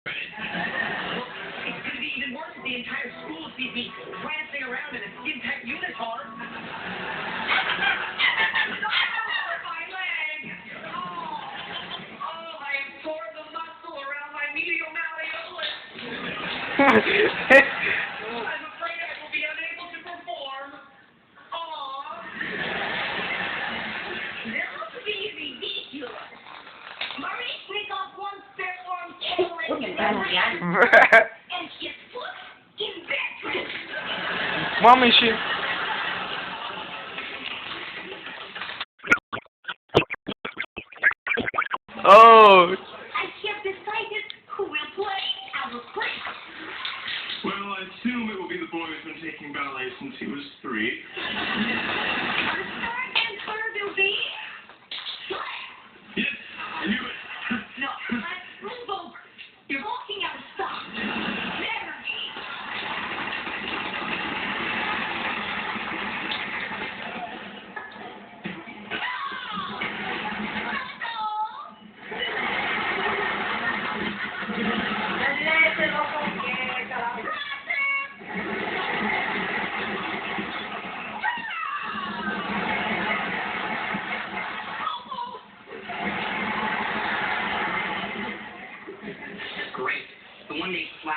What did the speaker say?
It's going to be even worse if the entire school sees me prancing around in a skin-tight unitard. My leg! Oh, I have torn the muscle around my medial malleolus. I'm afraid I will be unable to perform. Aww. That must be ridiculous. Marie, take off one spare arm and she's put in bed. Mommy, she. Oh. I have decided who will play our prince. Well, I assume it will be the boy who's been taking ballet since he was 3. Her and her will be. Yes, I knew it. No, let's move over. You're walking out of stop. Better be. No!